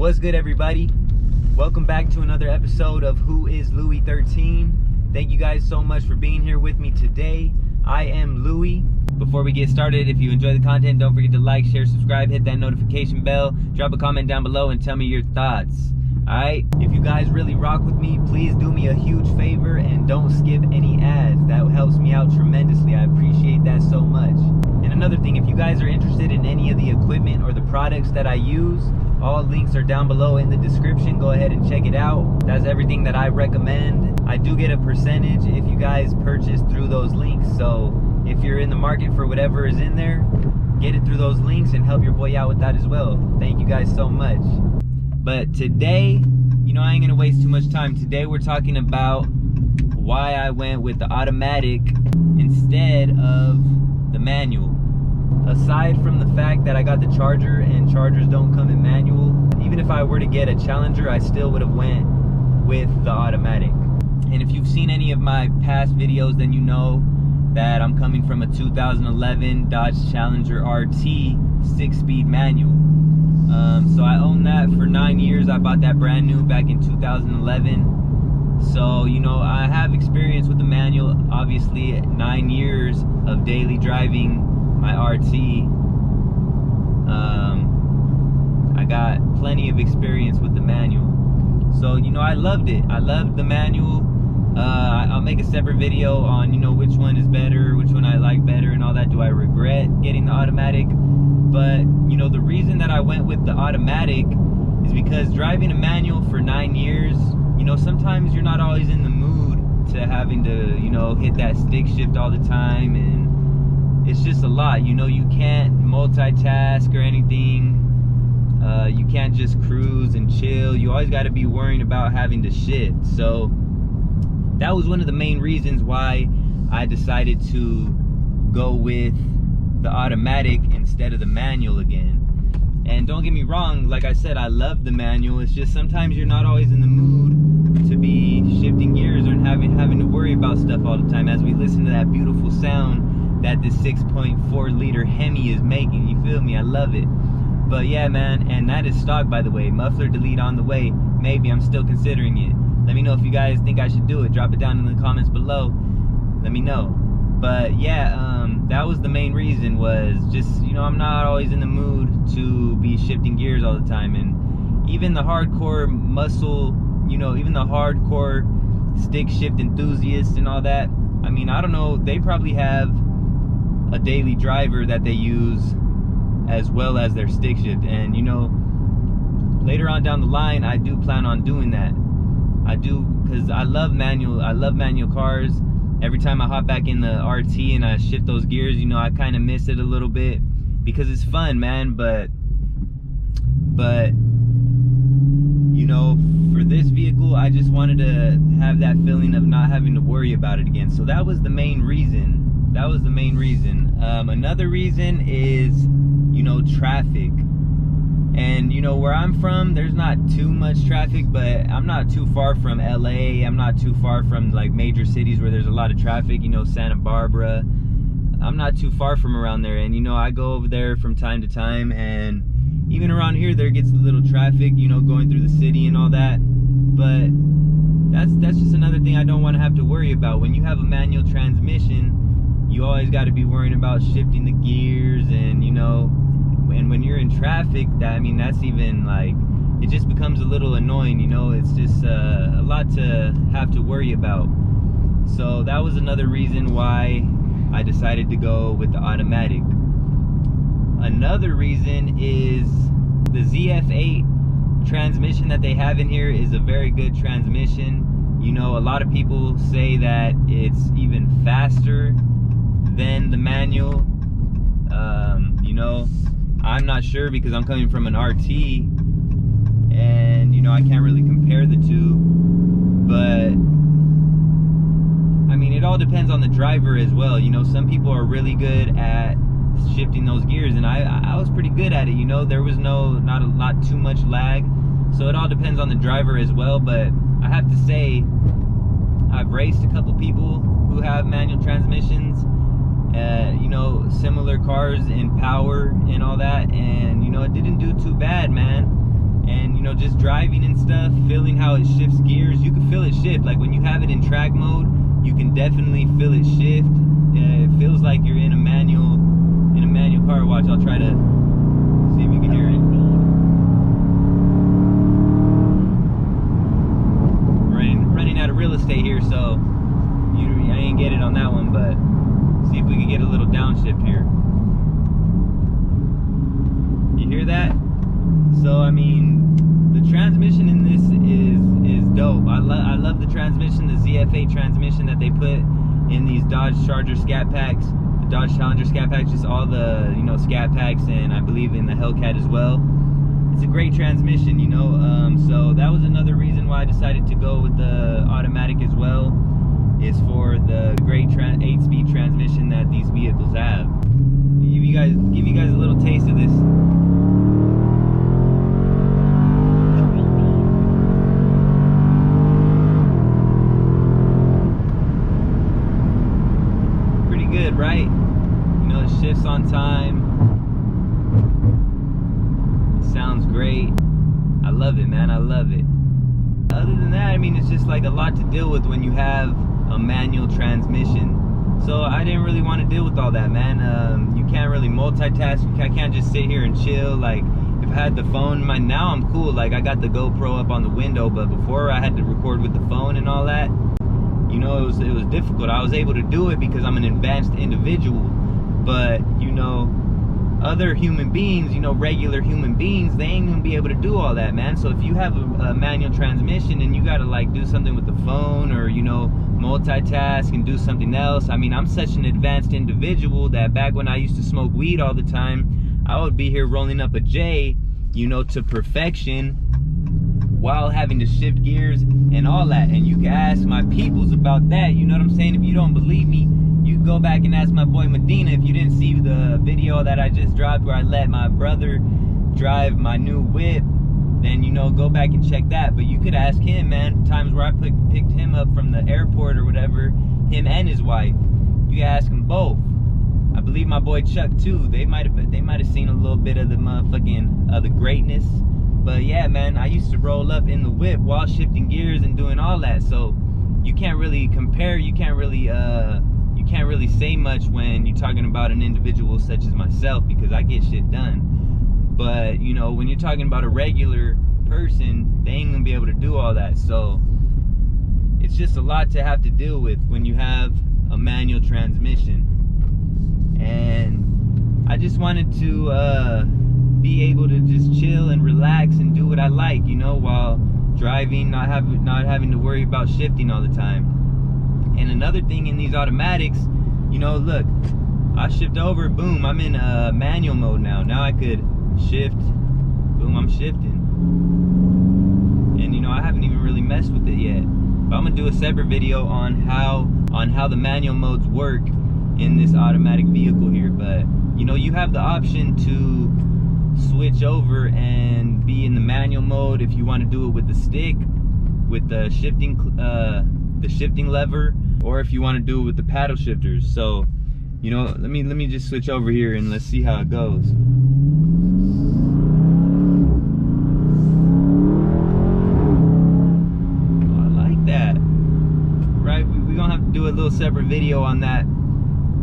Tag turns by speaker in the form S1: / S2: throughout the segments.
S1: What's good, everybody? Welcome back to another episode of Who is LouieXIII. Thank you guys so much for being here with me today. I am Louie. Before we get started, if you enjoy the content, don't forget to like, share, subscribe, hit that notification bell, drop a comment down below and tell me your thoughts. Alright, if you guys really rock with me, please do me a huge favor and don't skip any ads. That helps me out tremendously. I appreciate that so much. And another thing, if you guys are interested in any of the equipment or the products that I use, all links are down below in the description. Go ahead and check it out. That's everything that I recommend. I do get a percentage if you guys purchase through those links. So if you're in the market for whatever is in there, get it through those links and help your boy out with that as well. Thank you guys so much. But today, you know, I ain't gonna waste too much time. Today we're talking about why I went with the automatic instead of the manual. Aside from the fact that I got the Charger and Chargers don't come in manual, even if I were to get a Challenger, I still would have went with the automatic. And if you've seen any of my past videos, then you know that I'm coming from a 2011 Dodge Challenger RT 6-speed manual. So I owned that for 9 years. I bought that brand new back in 2011. So, you know, I have experience with the manual. Obviously, 9 years of daily driving my RT. I got plenty of experience with the manual. So, you know, I loved it. I loved the manual. I'll make a separate video on, you know, which one is better, which one I like better and all that. Do I regret getting the automatic? But, you know, the reason that I went with the automatic is because driving a manual for 9 years, you know, sometimes you're not always in the mood to having to, you know, hit that stick shift all the time, and it's just a lot. You know, you can't multitask or anything. You can't just cruise and chill. You always got to be worrying about having to shift. So that was one of the main reasons why I decided to go with the automatic instead of the manual again. And don't get me wrong, like I said, I love the manual. It's just sometimes you're not always in the mood to be shifting gears or having to worry about stuff all the time, as we listen to that beautiful sound that this 6.4 liter Hemi is making. You feel me? I love it. But yeah, man, and that is stock, by the way. Muffler delete on the way. Maybe. I'm still considering it. Let me know if you guys think I should do it. Drop it down in the comments below. Let me know. But yeah, that was the main reason, was just, you know, I'm not always in the mood to be shifting gears all the time. And even the hardcore muscle, you know, even the hardcore stick shift enthusiasts and all that, I mean, I don't know, they probably have a daily driver that they use as well as their stick shift. And, you know, later on down the line, I do plan on doing that. I do, because I love manual cars. Every time I hop back in the RT and I shift those gears, you know, I kind of miss it a little bit because it's fun, man. But you know, for this vehicle, I just wanted to have that feeling of not having to worry about it again. So that was the main reason. That was the main reason. Another reason is, you know, traffic. And, you know, where I'm from, there's not too much traffic, but I'm not too far from LA. I'm not too far from, like, major cities where there's a lot of traffic, you know, Santa Barbara. I'm not too far from around there. And, you know, I go over there from time to time, and even around here, there gets a little traffic, you know, going through the city and all that. But that's just another thing I don't want to have to worry about. When you have a manual transmission, you always got to be worrying about shifting the gears, and, you know, and when you're in traffic, that, I mean, that's even, like, it just becomes a little annoying, you know. It's just a lot to have to worry about. So that was another reason why I decided to go with the automatic. Another reason is the ZF8 transmission that they have in here is a very good transmission. You know, a lot of people say that it's even faster than the manual. You know, I'm not sure because I'm coming from an RT, and, you know, I can't really compare the two. But I mean, it all depends on the driver as well. You know, some people are really good at shifting those gears, and I was pretty good at it. You know, there was not too much lag. So it all depends on the driver as well. But I have to say, I've raced a couple people who have manual transmissions, you know, similar cars in power and all that, and, you know, it didn't do too bad, man. And, you know, just driving and stuff, feeling how it shifts gears. You can feel it shift. Like when you have it in track mode, you can definitely feel it shift. It feels like you're in a manual car. Watch, I'll try to see if you can hear it. Running out of real estate here, so I ain't get it on that one, but see if we can get a little downshift here. You hear that? So I mean, the transmission in this is dope. I love the transmission, the ZF8 transmission that they put in these Dodge Charger Scat Packs, the Dodge Challenger Scat Packs, just all the, you know, Scat Packs, and I believe in the HELLCAT as well. It's a great transmission, you know. So that was another reason why I decided to go with the automatic as well, is for the great 8-speed transmission that these vehicles have. Give you guys a little taste of this. Pretty good, right? You know, it shifts on time. It sounds great. I love it, man. I love it. Other than that, I mean, it's just like a lot to deal with when you have a manual transmission. So I didn't really want to deal with all that, man. You can't really multitask. I can't just sit here and chill. Like, if I had the phone, now I'm cool. Like, I got the GoPro up on the window, but before I had to record with the phone and all that, you know, it was difficult. I was able to do it because I'm an advanced individual, but you know, other human beings, you know, regular human beings, they ain't gonna be able to do all that, man. So if you have a manual transmission and you gotta like do something with the phone, or you know, multitask and do something else. I mean, I'm such an advanced individual that back when I used to smoke weed all the time, I would be here rolling up a J, you know, to perfection, while having to shift gears and all that. And you can ask my peoples about that, you know what I'm saying? If you don't believe me, you go back and ask my boy Medina. If you didn't see the video that I just dropped where I let my brother drive my new whip, then, you know, go back and check that. But you could ask him, man, times where I picked him up from the airport or whatever, him and his wife. You can ask them both. I believe my boy Chuck too. They might have seen a little bit of the motherfucking the greatness. But yeah, man, I used to roll up in the whip while shifting gears and doing all that. So you can't really compare. You can't really say much when you're talking about an individual such as myself, because I get shit done. But you know, when you're talking about a regular person, they ain't gonna be able to do all that. So it's just a lot to have to deal with when you have a manual transmission. And I just wanted to be able to just chill and relax and do what I like, you know, while driving, not having to worry about shifting all the time. And another thing in these automatics, you know, look, I shift over, boom, I'm in manual mode now. Now I could shift, boom, I'm shifting. And you know, I haven't even really messed with it yet. But I'm gonna do a separate video on how the manual modes work in this automatic vehicle here. But you know, you have the option to switch over and be in the manual mode if you want to do it with the stick, with the shifting lever, or if you want to do it with the paddle shifters. So, you know, let me just switch over here and let's see how it goes. Oh, I like that. Right, we're gonna have to do a little separate video on that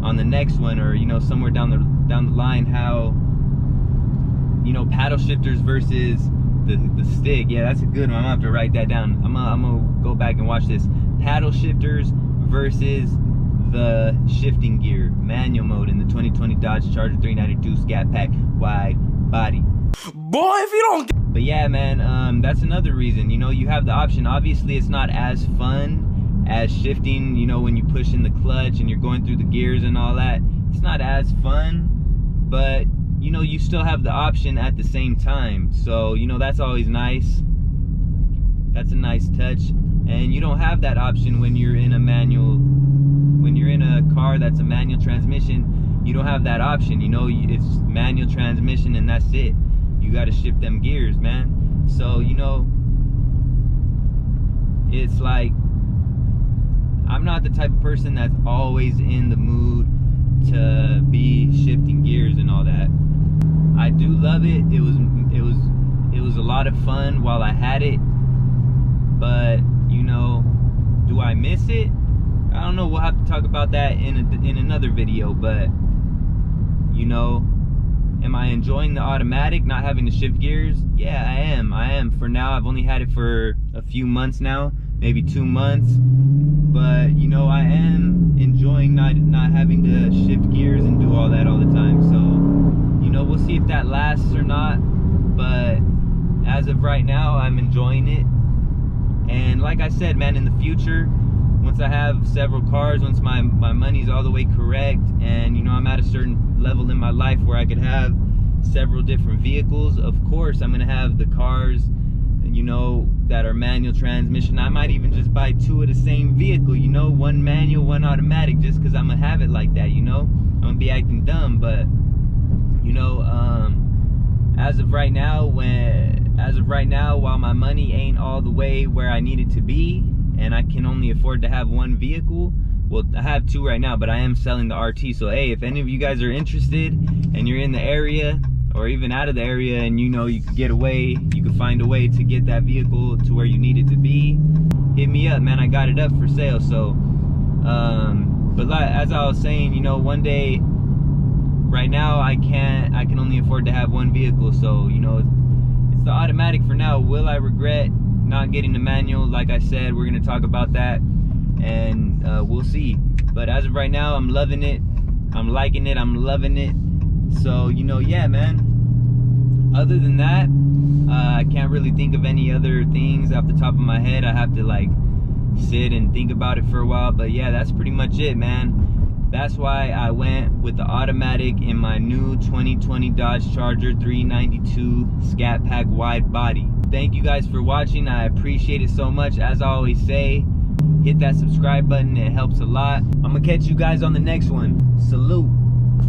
S1: on the next one, or you know, somewhere down the line, how, you know, paddle shifters versus the stick. Yeah, that's a good one. I'm gonna have to write that down. I'm gonna go back and watch this. Paddle shifters versus the shifting gear, manual mode in the 2020 Dodge Charger 392 Scat Pack wide body. Boy, if you don't. But yeah, man, that's another reason. You know, you have the option. Obviously, it's not as fun as shifting, you know, when you push in the clutch and you're going through the gears and all that. It's not as fun, but you know, you still have the option at the same time. So, you know, that's always nice. That's a nice touch. And you don't have that option when you're in a manual, when you're in a car that's a manual transmission. You don't have that option, you know. It's manual transmission and that's it. You got to shift them gears, man. So, you know, it's like, I'm not the type of person that's always in the mood to be shifting gears and all that. I do love it. It It was a lot of fun while I had it, but you know, do I miss it? I don't know. We'll have to talk about that in another video. But you know, am I enjoying the automatic, not having to shift gears? Yeah, I am. For now, I've only had it for a few months now, maybe 2 months. But you know, I am enjoying not having to shift gears and do all that all the time. So you know, we'll see if that lasts or not. But as of right now, I'm enjoying it. And like I said, man, in the future, once I have several cars, once my money's all the way correct, and you know, I'm at a certain level in my life where I could have several different vehicles, of course I'm gonna have the cars, you know, that are manual transmission. I might even just buy 2 of the same vehicle, you know, 1 manual, 1 automatic, just because I'm gonna have it like that, you know. I'm gonna be acting dumb. But you know, as of right now, while my money ain't all the way where I need it to be, and I can only afford to have 1 vehicle, well, I have 2 right now, but I am selling the RT. So hey, if any of you guys are interested and you're in the area or even out of the area, and you know, you could get away, you could find a way to get that vehicle to where you need it to be, hit me up, man. I got it up for sale. So but like, as I was saying, you know, one day, right now, I can only afford to have 1 vehicle. So you know, it's the automatic for now. Will I regret not getting the manual? Like I said, we're gonna talk about that, and we'll see. But as of right now, I'm loving it, I'm liking it, I'm loving it. So you know, yeah, man, other than that, I can't really think of any other things off the top of my head. I have to like sit and think about it for a while. But yeah, that's pretty much it, man. That's why I went with the automatic in my new 2020 Dodge Charger 392 Scat Pack wide body. Thank you guys for watching. I appreciate it so much. As I always say, hit that subscribe button. It helps a lot. I'm gonna catch you guys on the next one. Salute.